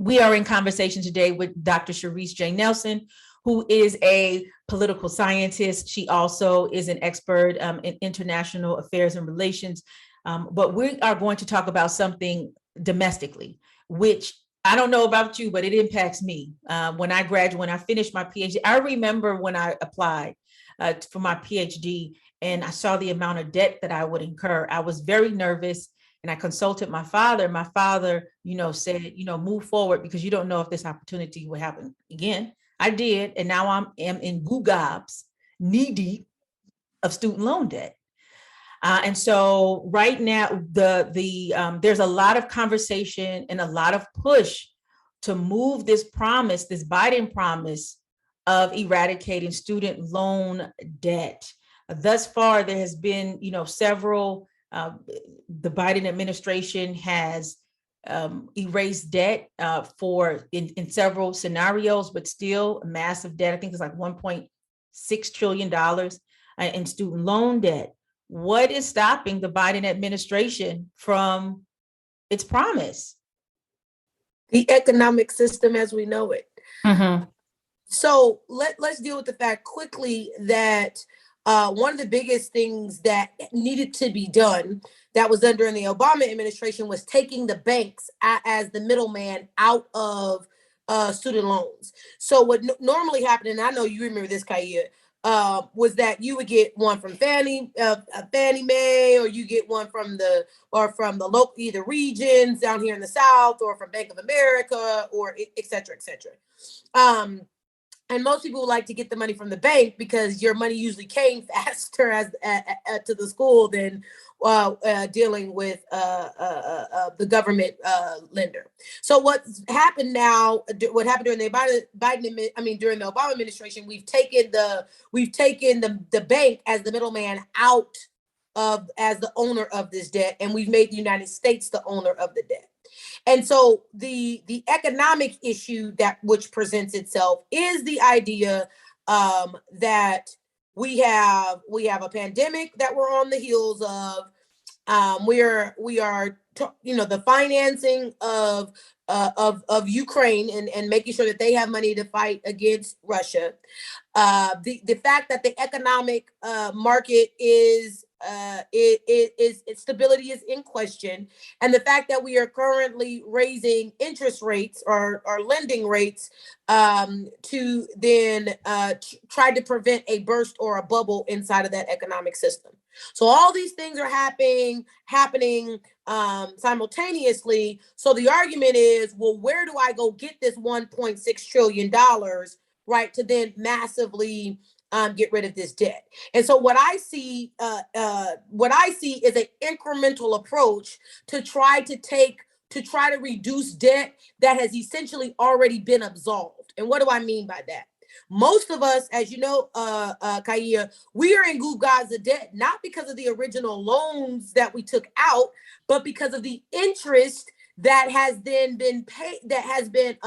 We are in conversation today with Dr. Sherice Nelson, who is a political scientist. She also is an expert in international affairs and relations. But we are going to talk about something domestically, which I don't know about you, but it impacts me. When I finished my PhD, I remember when I applied for my PhD and I saw the amount of debt that I would incur. I was very nervous. And I consulted my father. My father, said, move forward because you don't know if this opportunity will happen again. I did. And now am in gobs, knee deep of student loan debt. And so right now, there's a lot of conversation and a lot of push to move this Biden promise of eradicating student loan debt. Thus far, there has been, several. The Biden administration has erased debt in several scenarios, but still massive debt. I think it's like $1.6 trillion in student loan debt. What is stopping the Biden administration from its promise? The economic system as we know it. Mm-hmm. So let's deal with the fact quickly that one of the biggest things that needed to be done that was done during the Obama administration was taking the banks as the middleman out of student loans. So what normally happened, and I know you remember this, Kaya, was that you would get one from Fannie Mae, or you get one from the local, either regions down here in the South, or from Bank of America, or et cetera, et cetera. And most people like to get the money from the bank because your money usually came faster to the school than dealing with the government lender. So what's happened now? What happened during the during the Obama administration? We've taken the bank as the middleman out of as the owner of this debt, and we've made the United States the owner of the debt. And so the economic issue which presents itself is the idea that we have a pandemic that we're on the heels of. We are the financing of Ukraine and making sure that they have money to fight against Russia. The fact that the economic market its stability is in question, and the fact that we are currently raising interest rates or lending rates to then try to prevent a burst or a bubble inside of that economic system. So all these things are happening simultaneously. So the argument is, well, where do I go get this $1.6 trillion, right, to then massively get rid of this debt? And so what I see is an incremental approach to try to reduce debt that has essentially already been absolved. And what do I mean by that? Most of us, as you know, Kaya, we are in gobs of debt, not because of the original loans that we took out, but because of the interest that has then been paid, that has been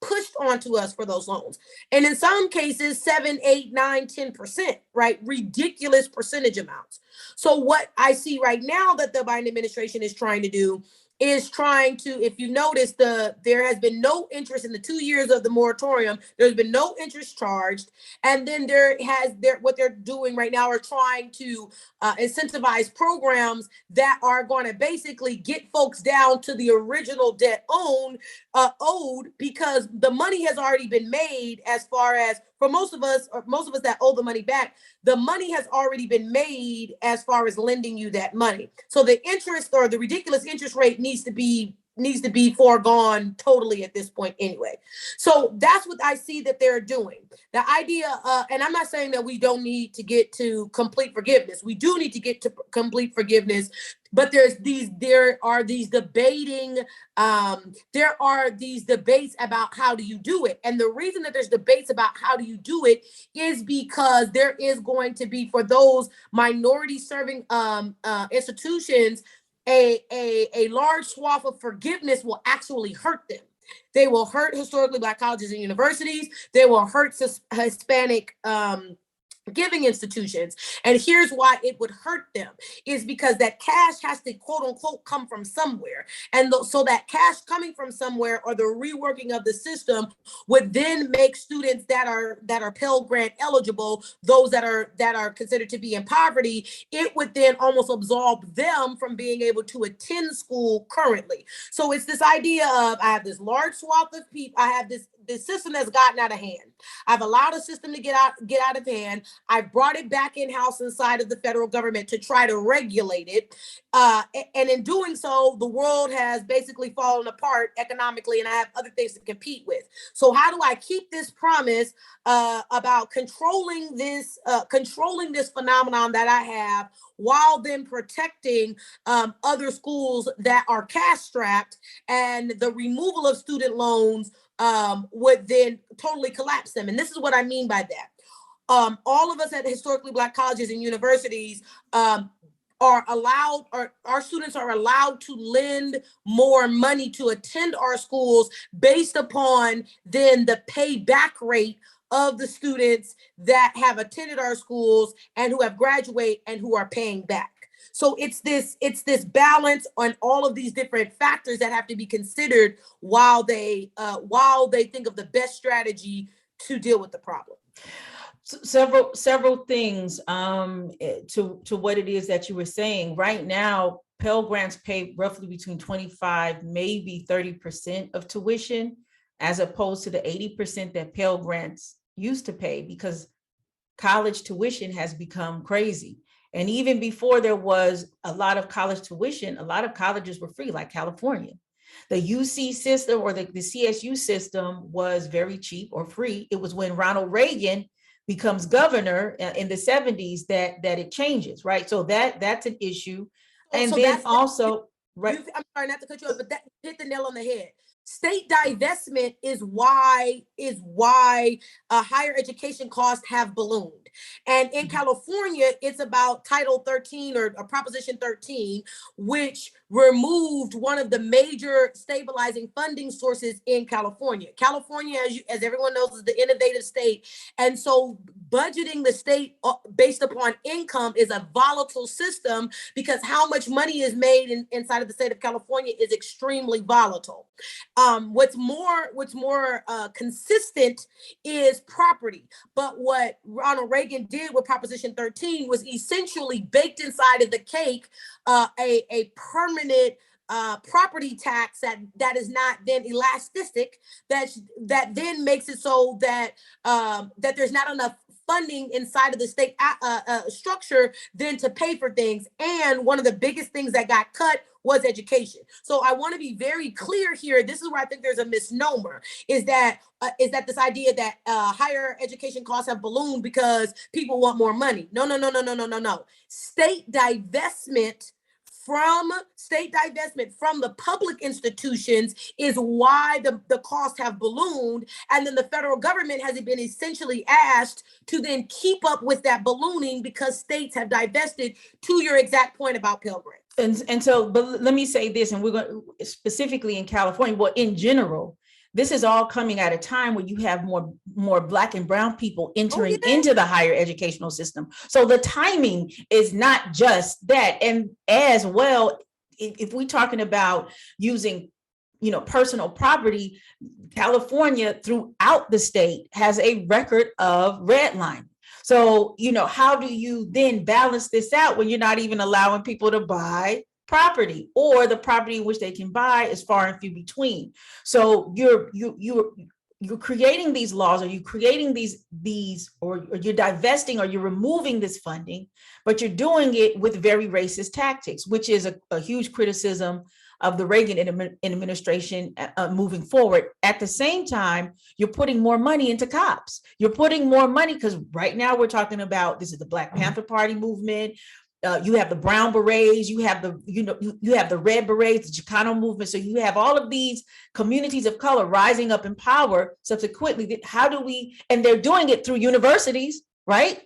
pushed onto us for those loans. And in some cases, 7, 8, 9, 10%, right? Ridiculous percentage amounts. So what I see right now that the Biden administration is trying to do is if you notice, there has been no interest in the 2 years of the moratorium. There's been no interest charged. And then what they're doing right now are trying to incentivize programs that are going to basically get folks down to the original debt owed, because the money has already been made. As far as for most of us that owe the money back, the money has already been made as far as lending you that money. So the interest, or the ridiculous interest rate, needs to be foregone totally at this point anyway. So that's what I see that they're doing. The idea, and I'm not saying that we don't need to get to complete forgiveness. We do need to get to complete forgiveness, but there are these debates about how do you do it. And the reason that there's debates about how do you do it is because there is going to be, for those minority serving institutions, a large swath of forgiveness will actually hurt them. They will hurt historically Black colleges and universities. They will hurt Hispanic giving institutions. And here's why it would hurt them, is because that cash has to quote unquote come from somewhere. And so that cash coming from somewhere, or the reworking of the system, would then make students that are Pell Grant eligible, those that are considered to be in poverty, it would then almost absolve them from being able to attend school currently. So it's this idea of, I have this large swath of people, I have this system that's gotten out of hand. I've allowed a system to get out of hand. I've brought it back in-house inside of the federal government to try to regulate it. And in doing so, the world has basically fallen apart economically, and I have other things to compete with. So how do I keep this promise about controlling this phenomenon that I have, while then protecting other schools that are cash-strapped, and the removal of student loans would then totally collapse them? And this is what I mean by that. All of us at historically Black colleges and universities are allowed, or our students are allowed to lend more money to attend our schools based upon then the payback rate of the students that have attended our schools and who have graduated and who are paying back. So it's this balance on all of these different factors that have to be considered while they think of the best strategy to deal with the problem. Several things to what it is that you were saying. Right now, Pell Grants pay roughly between 25, maybe 30% of tuition, as opposed to the 80% that Pell Grants used to pay, because college tuition has become crazy. And even before there was a lot of college tuition, a lot of colleges were free, like California. The UC system, or the CSU system, was very cheap or free. It was when Ronald Reagan becomes governor in the 70s that it changes, right? So that's an issue. And so then also, right? I'm sorry not to cut you off, but that hit the nail on the head. State divestment is why higher education costs have ballooned. And in California, it's about Title 13 or Proposition 13, which removed one of the major stabilizing funding sources in California. California, as everyone knows, is the innovative state. And so budgeting the state based upon income is a volatile system, because how much money is made inside of the state of California is extremely volatile. What's more consistent is property. But what Ronald Reagan did with Proposition 13 was essentially baked inside of the cake a permanent property tax that is not then elastic, that then makes it so that that there's not enough funding inside of the state structure then to pay for things. And one of the biggest things that got cut was education. So I want to be very clear here. This is where I think there's a misnomer, is that this idea that higher education costs have ballooned because people want more money. No. State divestment from the public institutions is why the costs have ballooned. And then the federal government has been essentially asked to then keep up with that ballooning, because states have divested, to your exact point about Pell Grants. And so, but let me say this, and we're going to specifically in California, well, in general, this is all coming at a time where you have more Black and brown people entering into the higher educational system. So the timing is not just that. And as well, if we're talking about using, personal property, California throughout the state has a record of redlining. So, how do you then balance this out when you're not even allowing people to buy property, or the property in which they can buy is far and few between? So you're creating these laws, or you're creating these, or you're divesting, or you're removing this funding, but you're doing it with very racist tactics, which is a huge criticism of the Reagan administration moving forward. At the same time, you're putting more money into cops. You're putting more money, because right now we're talking about, this is the Black Panther Party movement. You have the Brown Berets, you have you have the Red Berets, the Chicano movement. So you have all of these communities of color rising up in power. Subsequently, and they're doing it through universities, right?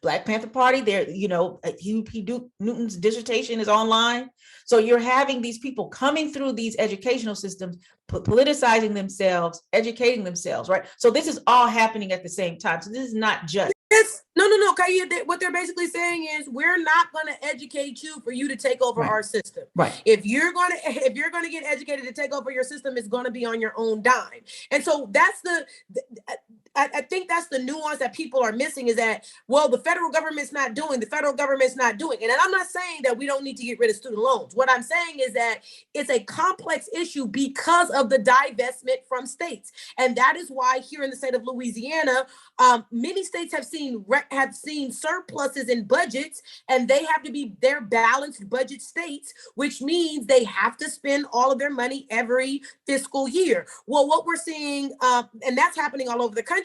Black Panther Party, Hugh P. Newton's dissertation is online. So you're having these people coming through these educational systems, politicizing themselves, educating themselves, right? So this is all happening at the same time. So this is not just Yes, no. Okay, what they're basically saying is we're not going to educate you for you to take over Right. our system. Right. If you're going to get educated to take over your system, it's going to be on your own dime. And so that's I think that's the nuance that people are missing, is that, well, the federal government's not doing. And I'm not saying that we don't need to get rid of student loans. What I'm saying is that it's a complex issue because of the divestment from states. And that is why here in the state of Louisiana, many states have seen surpluses in budgets, and they're balanced budget states, which means they have to spend all of their money every fiscal year. Well, what we're seeing, and that's happening all over the country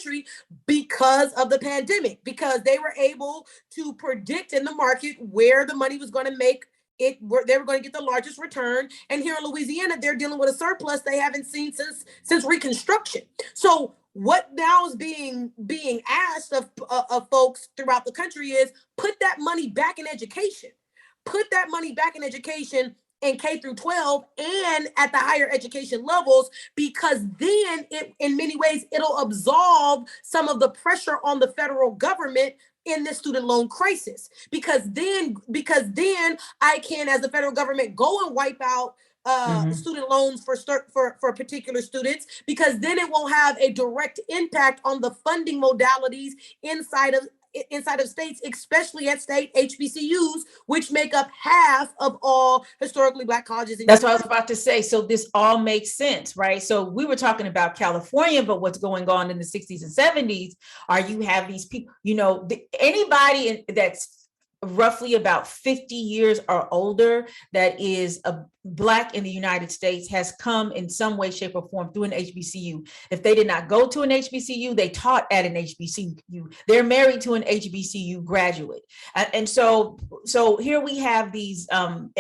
because of the pandemic, because they were able to predict in the market where the money was going to make it, where they were going to get the largest return. And here in Louisiana, they're dealing with a surplus they haven't seen since Reconstruction. So what now is being asked of folks throughout the country is put that money back in education. Put that money back in education in K through 12 and at the higher education levels, because then in many ways, it'll absolve some of the pressure on the federal government in this student loan crisis. Because then I can, as the federal government, go and wipe out student loans for particular students, because then it won't have a direct impact on the funding modalities inside of states, especially at state HBCUs, which make up half of all historically Black colleges. That's what I was about to say. So this all makes sense, right? So we were talking about California, but what's going on in the 60s and 70s are you have these people, anybody that's roughly about 50 years or older that is a Black in the United States has come in some way, shape, or form through an HBCU. If they did not go to an HBCU, they taught at an HBCU. They're married to an HBCU graduate. And so here we have these, and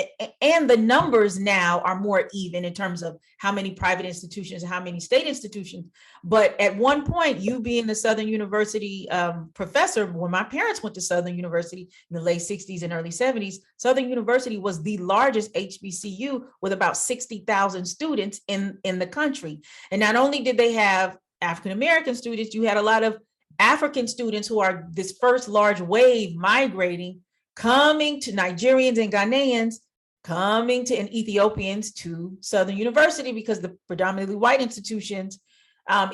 the numbers now are more even in terms of how many private institutions and how many state institutions. But at one point, you being the Southern University professor, when my parents went to Southern University in the late 60s and early 70s, Southern University was the largest HBCU with about 60,000 students in the country. And not only did they have African-American students, you had a lot of African students who are this first large wave migrating, coming to Nigerians and Ghanaians, and Ethiopians to Southern University, because the predominantly white institutions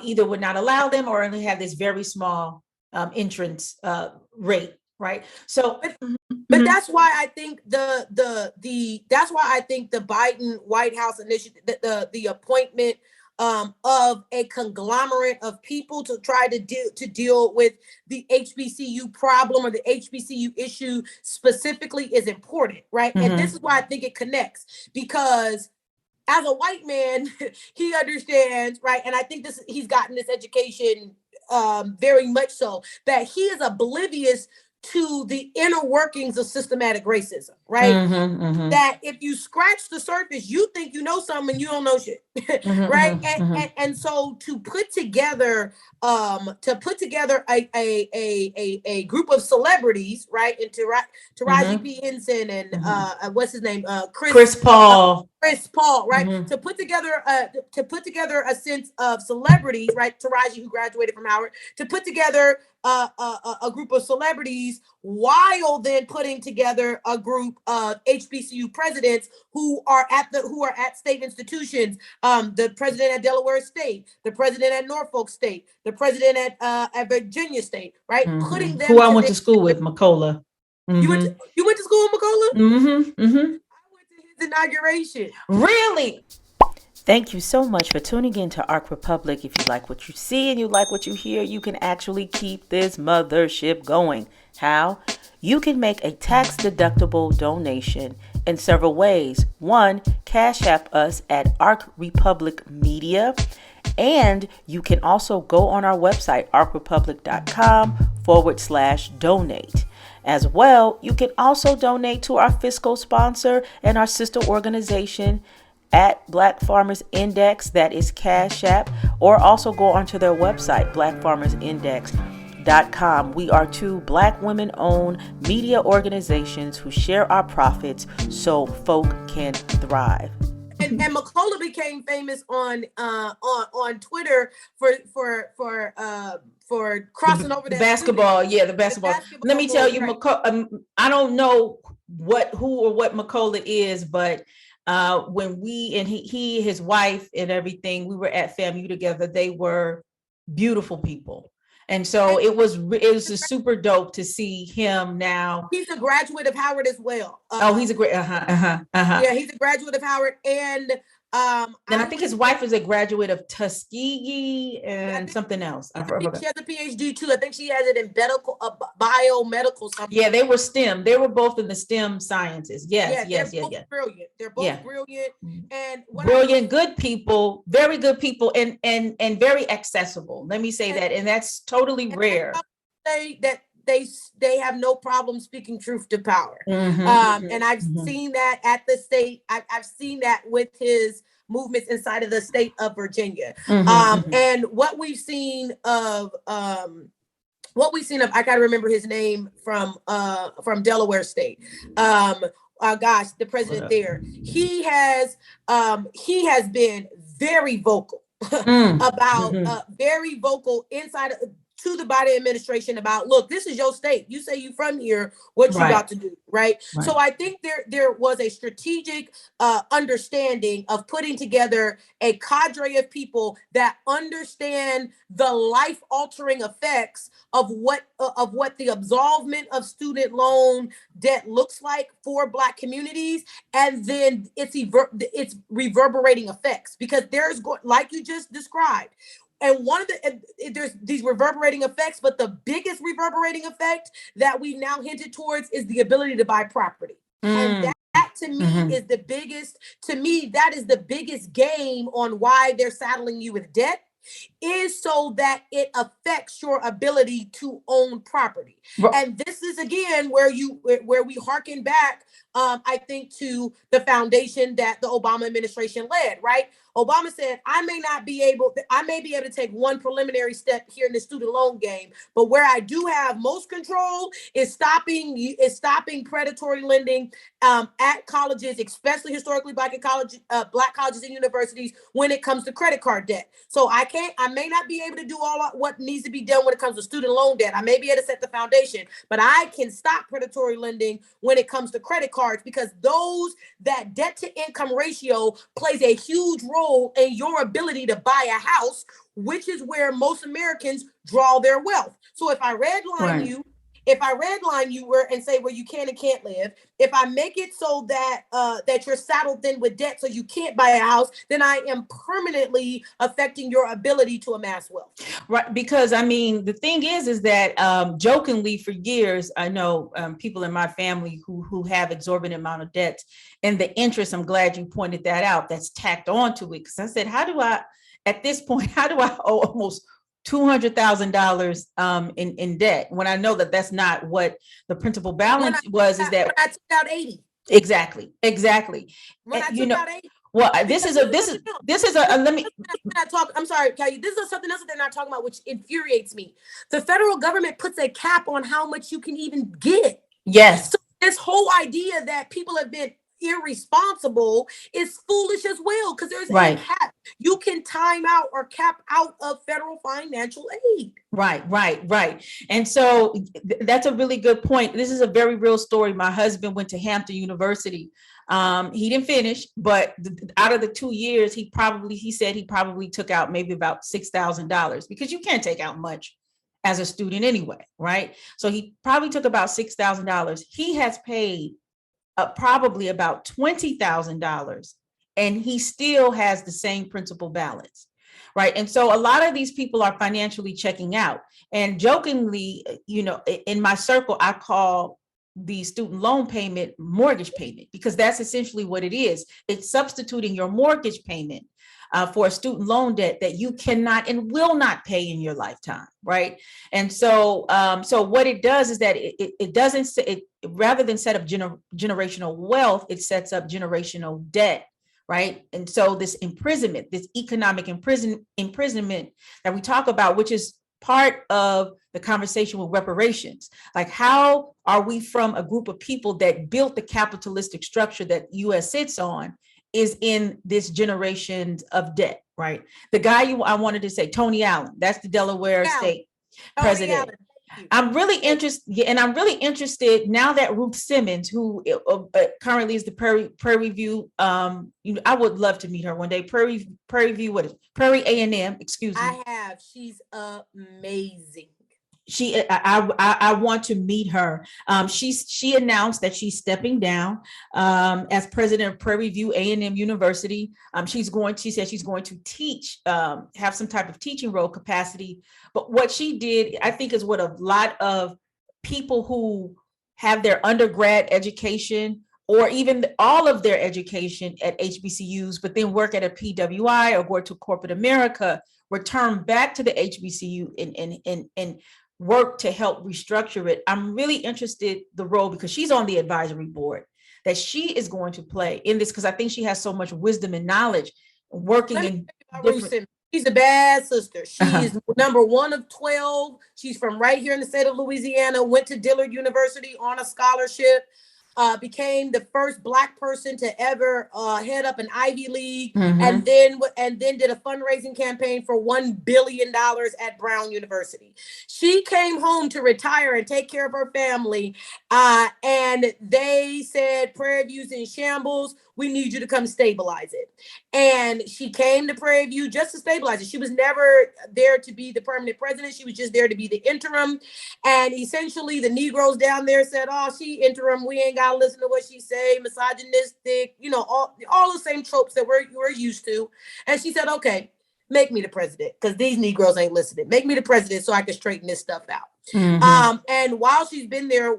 either would not allow them or only have this very small entrance rate. Right. So, but that's why I think the Biden White House initiative, the appointment of a conglomerate of people to try to deal with the HBCU problem or the HBCU issue specifically is important, right? And this is why I think it connects, because as a white man, he understands, right? And I think he's gotten this education very much so, that he is oblivious to the inner workings of systematic racism, right? That if you scratch the surface, you think you know something and you don't know shit, right? And so to put together a group of celebrities, right? And Taraji P. Henson and what's his name, Chris Paul. Right? To put together a sense of celebrities, right? Taraji, who graduated from Howard, to put together a group of celebrities, while then putting together a group of HBCU presidents who are at state institutions. The president at Delaware State, the president at Norfolk State, the president at Virginia State, right? Putting them. Who I went to school with, McCullough. You went to school with McCullough? I went to his inauguration. Really? Thank you so much for tuning in to Arc Republic. If you like what you see and you like what you hear, you can actually keep this mothership going. How? You can make a tax-deductible donation in several ways. One, Cash App us at Arc Republic Media. And you can also go on our website, arcrepublic.com/donate. As well, you can also donate to our fiscal sponsor and our sister organization at Black Farmers Index, that is Cash App, or also go onto their website, blackfarmersindex.com. We are two Black women-owned media organizations who share our profits so folk can thrive. And McCullough became famous on Twitter for glossing over the that basketball. student. Yeah, the basketball. Let me tell you, right. I don't know who or what Macola is, but when we and he, his wife and everything, we were at FAMU together. They were beautiful people. And so it was just super dope to see him now. He's a graduate of Howard as well. He's a great, Yeah, he's a graduate of Howard. And then I think his wife is a graduate of Tuskegee and something else. She has a PhD too. I think she has it in biomedical something. Yeah, they were STEM. They were both in the STEM sciences. Yes. Brilliant. They're both brilliant and brilliant, good people, very good people, and very accessible. Let me say that, and that's totally rare. Say that they have no problem speaking truth to power. And I've seen that at the state. I've seen that with his movements inside of the state of Virginia. And what we've seen of I gotta remember his name from Delaware State. The president there. He has been very vocal about very vocal inside of to the Biden administration about, look, this is your state. You say you from here, what you about to do, right? So I think there was a strategic understanding of putting together a cadre of people that understand the life-altering effects of what the absolvement of student loan debt looks like for Black communities, and then its reverberating effects, because like you just described. And there's these reverberating effects, but the biggest reverberating effect that we've now hinted towards is the ability to buy property. And that to me is the biggest, that is the biggest game on why they're saddling you with debt, is so that it affects your ability to own property. And this is again where we harken back, I think, to the foundation that the Obama administration led, right? Obama said, I may be able to take one preliminary step here in the student loan game, but where I do have most control is stopping predatory lending at colleges, especially historically Black colleges and universities, when it comes to credit card debt. So I may not be able to do all what needs to be done when it comes to student loan debt. I may be able to set the foundation, but I can stop predatory lending when it comes to credit cards, because that debt to income ratio plays a huge role in your ability to buy a house, which is where most Americans draw their wealth. So if I redline you, and say where you can and can't live, if I make it so that that you're saddled then with debt so you can't buy a house, then I am permanently affecting your ability to amass wealth. Right, because I mean, the thing is that jokingly for years, I know people in my family who have exorbitant amount of debt, and the interest, I'm glad you pointed that out, that's tacked onto it. Because I said, at this point, how do I owe almost $200,000 in debt when I know that that's not what the principal balance was? Is that I took out 80? Exactly. When I took out 80. Well, this is a let me. I'm sorry, Kelly. This is something else that they're not talking about, which infuriates me. The federal government puts a cap on how much you can even get. Yes. So this whole idea that people have been irresponsible is foolish as well, because there's a cap. You can time out or cap out of federal financial aid. Right. And so that's a really good point. This is a very real story. My husband went to Hampton University. He didn't finish, but out of the 2 years, he said he probably took out maybe about $6,000, because you can't take out much as a student anyway, right? So he probably took about $6,000. He has paid probably about $20,000, and he still has the same principal balance, right? And so a lot of these people are financially checking out. And jokingly, in my circle, I call the student loan payment mortgage payment, because that's essentially what it is. It's substituting your mortgage payment for a student loan debt that you cannot and will not pay in your lifetime, right? And so, what it does is that rather than set up generational wealth, it sets up generational debt, right? And so this imprisonment, this economic imprisonment that we talk about, which is part of the conversation with reparations. Like, how are we from a group of people that built the capitalistic structure that U.S. sits on, is in this generation of debt, right? The guy I wanted to say, Tony Allen, that's the Delaware state. Tony President. Allen, thank you. I'm really interested, and I'm really interested now that Ruth Simmons, who currently is the Prairie View, I would love to meet her one day. Prairie View, what is it? Prairie A&M? Excuse me. She's amazing. I want to meet her. She announced that she's stepping down as president of Prairie View A&M University. She said she's going to teach, have some type of teaching role capacity. But what she did, I think, is what a lot of people who have their undergrad education or even all of their education at HBCUs, but then work at a PWI or go to corporate America, return back to the HBCU and work to help restructure it. I'm really interested the role, because she's on the advisory board, that she is going to play in this, because I think she has so much wisdom and knowledge working in different. She's a bad sister. She is number 1 of 12. She's from right here in the state of Louisiana, went to Dillard University on a scholarship. Became the first Black person to ever head up an Ivy League, and then did a fundraising campaign for $1 billion at Brown University. She came home to retire and take care of her family, and they said, Prairie View's in shambles. We need you to come stabilize it. And she came to Prairie View just to stabilize it. She was never there to be the permanent president. She was just there to be the interim. And essentially the Negroes down there said, oh, she interim. We ain't got to listen to what she say, misogynistic, all the same tropes that we're used to. And she said, okay, make me the president, because these Negroes ain't listening. Make me the president so I can straighten this stuff out. And while she's been there,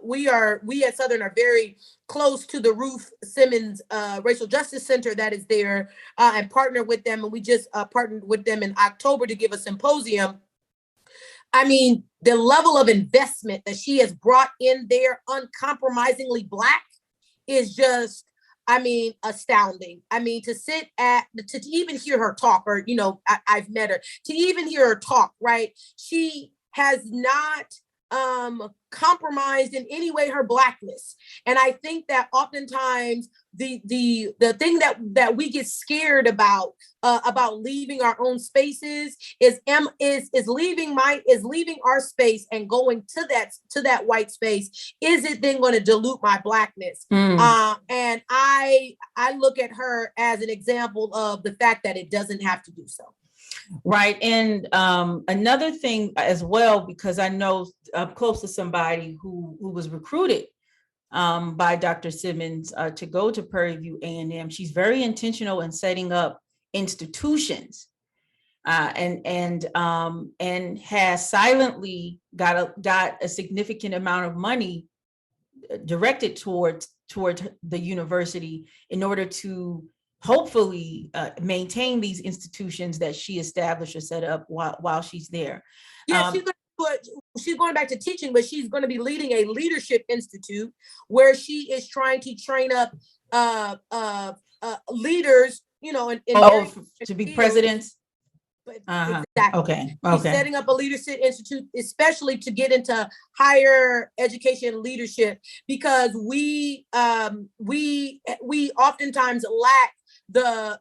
we at Southern are very close to the Ruth Simmons Racial Justice Center that is there, and partner with them. And we just partnered with them in October to give a symposium. I mean, the level of investment that she has brought in there, uncompromisingly Black, is just, astounding. To even hear her talk, or, I've met her, to even hear her talk, right? She has not compromised in any way her Blackness. And I think that oftentimes the thing that we get scared about leaving our own spaces is leaving our space and going to that white space. Is it then going to dilute my Blackness? And I look at her as an example of the fact that it doesn't have to do so. Right. And another thing as well, because I know I'm close to somebody who was recruited by Dr. Simmons to go to Prairie View A&M. She's very intentional in setting up institutions and has silently got a significant amount of money directed towards the university in order to hopefully maintain these institutions that she established or set up while she's there. Yeah, she's going back to teaching, but she's going to be leading a leadership institute where she is trying to train up leaders, to be presidents. Exactly. Okay. She's setting up a leadership institute, especially to get into higher education leadership, because we oftentimes lack the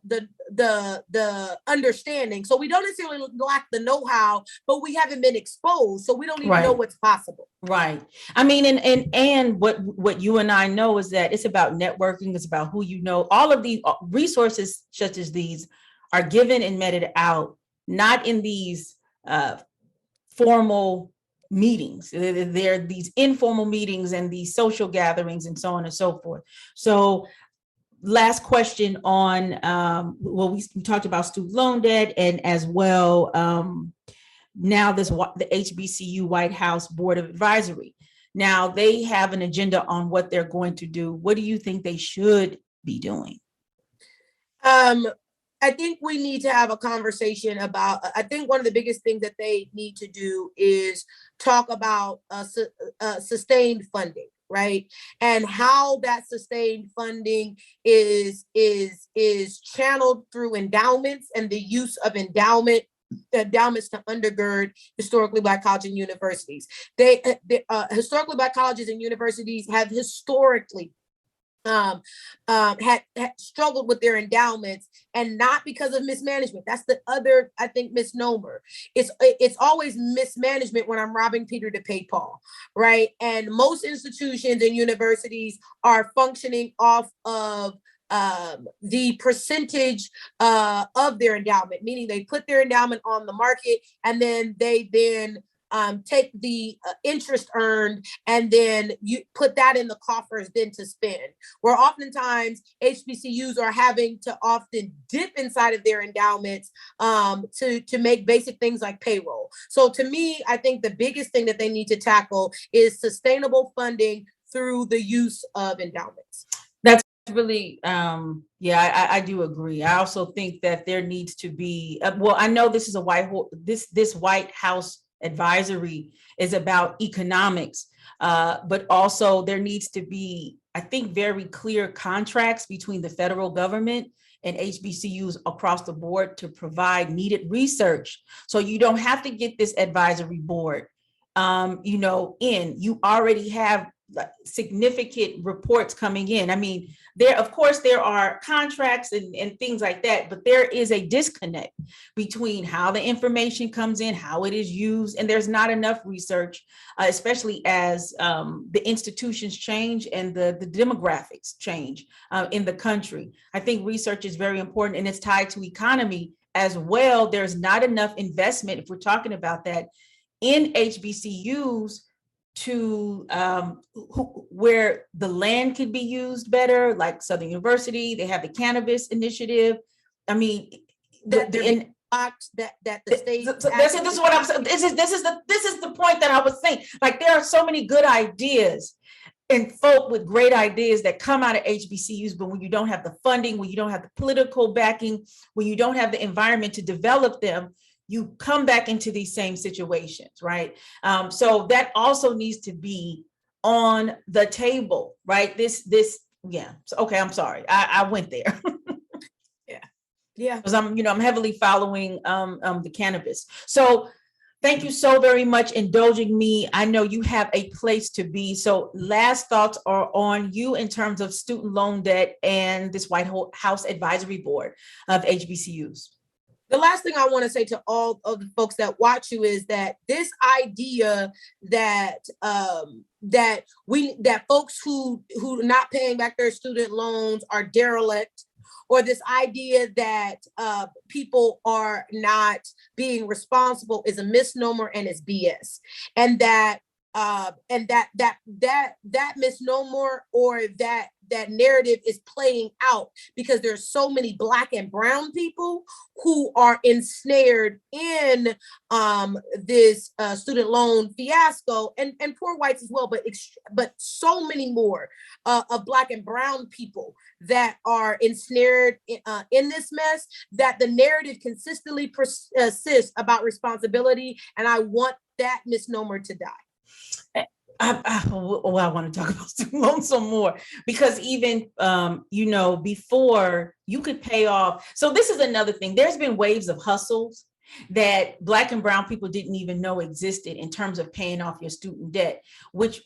understanding. So we don't necessarily lack the know-how, but we haven't been exposed, so we don't even know what's possible. Right. And what you and I know is that it's about networking. It's about who you know. All of these resources such as these are given and meted out, not in these formal meetings. They're these informal meetings and these social gatherings and so on and so forth. So last question on, we talked about student loan debt, and as well, now the HBCU White House Board of Advisory. Now they have an agenda on what they're going to do. What do you think they should be doing? I think we need to have a conversation about, I think one of the biggest things that they need to do is talk about sustained funding, right? And how that sustained funding is channeled through endowments and the use of endowments to undergird historically Black colleges and universities. Historically Black colleges and universities have historically had struggled with their endowments, and not because of mismanagement. That's the other, I think, misnomer. It's always mismanagement when I'm robbing Peter to pay Paul, right? And most institutions and universities are functioning off of the percentage of their endowment, meaning they put their endowment on the market, and then they take the interest earned, and then you put that in the coffers then to spend. Where oftentimes HBCUs are having to often dip inside of their endowments to make basic things like payroll. So to me, I think the biggest thing that they need to tackle is sustainable funding through the use of endowments. That's really, yeah, I do agree. I also think that there needs to be, well, I know this is this White House advisory is about economics, but also there needs to be, I think, very clear contracts between the federal government and HBCUs across the board to provide needed research. So you don't have to get this advisory board, you already have significant reports coming in. I mean, of course, there are contracts and things like that, but there is a disconnect between how the information comes in, how it is used, and there's not enough research, especially as the institutions change and the demographics change in the country. I think research is very important, and it's tied to economy as well. There's not enough investment, if we're talking about that, in HBCUs to where the land could be used better, like Southern University. They have the cannabis initiative. I mean, that the state. This is what I'm saying. This is the point that I was saying. Like, there are so many good ideas and folk with great ideas that come out of HBCUs, but when you don't have the funding, when you don't have the political backing, when you don't have the environment to develop them, you come back into these same situations, right? So that also needs to be on the table, right? Yeah. So, okay, I'm sorry, I went there. Yeah. Because I'm heavily following the cannabis. So thank you so very much indulging me. I know you have a place to be. So last thoughts are on you in terms of student loan debt and this White House Advisory Board of HBCUs. The last thing I want to say to all of the folks that watch you is that this idea that folks who not paying back their student loans are derelict, or this idea that people are not being responsible, is a misnomer and is BS. And that misnomer, or that narrative, is playing out because there's so many Black and brown people who are ensnared in this student loan fiasco, and poor whites as well, but so many more of Black and brown people that are ensnared in this mess, that the narrative consistently persists about responsibility. And I want that misnomer to die. I want to talk about student loans some more, because even, before you could pay off. So this is another thing. There's been waves of hustles that Black and brown people didn't even know existed in terms of paying off your student debt, which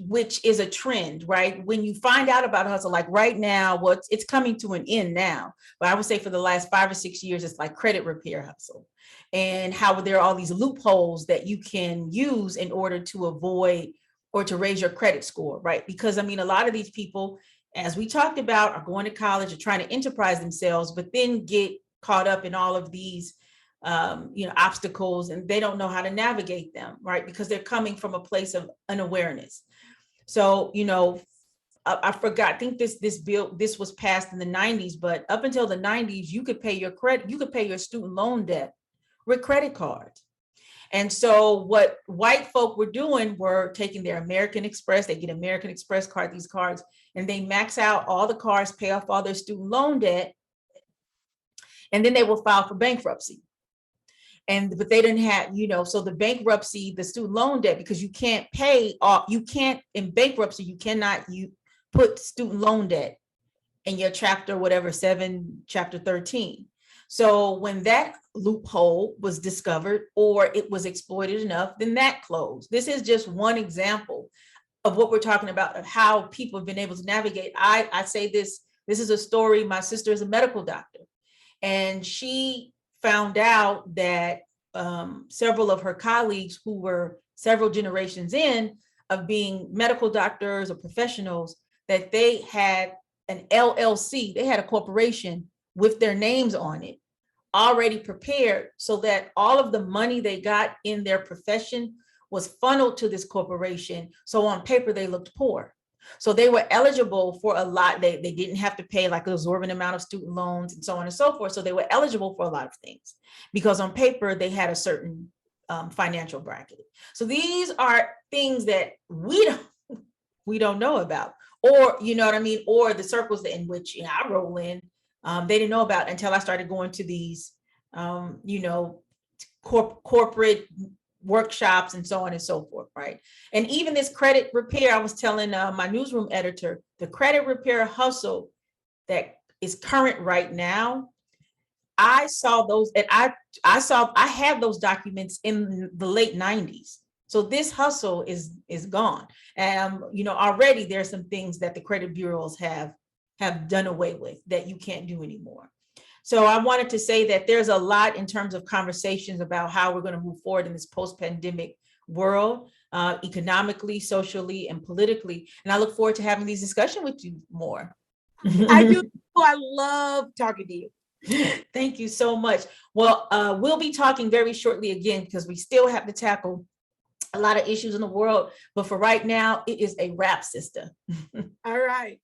is a trend, right? When you find out about hustle, like right now, it's coming to an end now, but I would say for the last 5 or 6 years, it's like credit repair hustle, and how there are all these loopholes that you can use in order to avoid or to raise your credit score, right? Because I mean, a lot of these people, as we talked about, are going to college or trying to enterprise themselves, but then get caught up in all of these, obstacles, and they don't know how to navigate them, right? Because they're coming from a place of unawareness. So, I forgot, I think this bill was passed in the 90s, but up until the 90s, you could pay your student loan debt with credit cards. And so what white folk were doing were taking their American Express, they get American Express card, these cards, and they max out all the cards, pay off all their student loan debt, and then they will file for bankruptcy. But they didn't have, so the bankruptcy, the student loan debt, because you can't pay off, in bankruptcy, you cannot put student loan debt in your chapter 7, chapter 13. So when that loophole was discovered, or it was exploited enough, then that closed. This is just one example of what we're talking about, of how people have been able to navigate. I say this is a story. My sister is a medical doctor, and she found out that several of her colleagues who were several generations in of being medical doctors or professionals, that they had an LLC, they had a corporation with their names on it already prepared, so that all of the money they got in their profession was funneled to this corporation. So on paper, they looked poor. So they were eligible for a lot. They didn't have to pay like an exorbitant amount of student loans and so on and so forth. So they were eligible for a lot of things because on paper, they had a certain financial bracket. So these are things that we don't know about, or, you know what I mean? Or the circles in which I roll in, they didn't know about until I started going to these, corporate workshops and so on and so forth, right? And even this credit repair, I was telling my newsroom editor, the credit repair hustle that is current right now, I saw those, and I had those documents in the late 90s. So this hustle is gone. And already there's some things that the credit bureaus have done away with that you can't do anymore. So I wanted to say that there's a lot in terms of conversations about how we're going to move forward in this post-pandemic world, economically, socially, and politically. And I look forward to having these discussions with you more. I do. I love talking to you. Thank you so much. Well, we'll be talking very shortly again, because we still have to tackle a lot of issues in the world. But for right now, it is a wrap, sister. All right.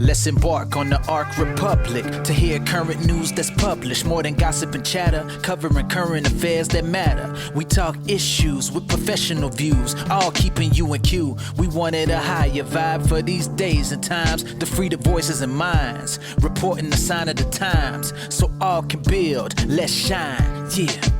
Let's embark on the Arc Republic to hear current news that's published. More than gossip and chatter, covering current affairs that matter. We talk issues with professional views, all keeping you in queue. We wanted a higher vibe for these days and times, to free the voices and minds, reporting the sign of the times, so all can build. Let's shine, yeah.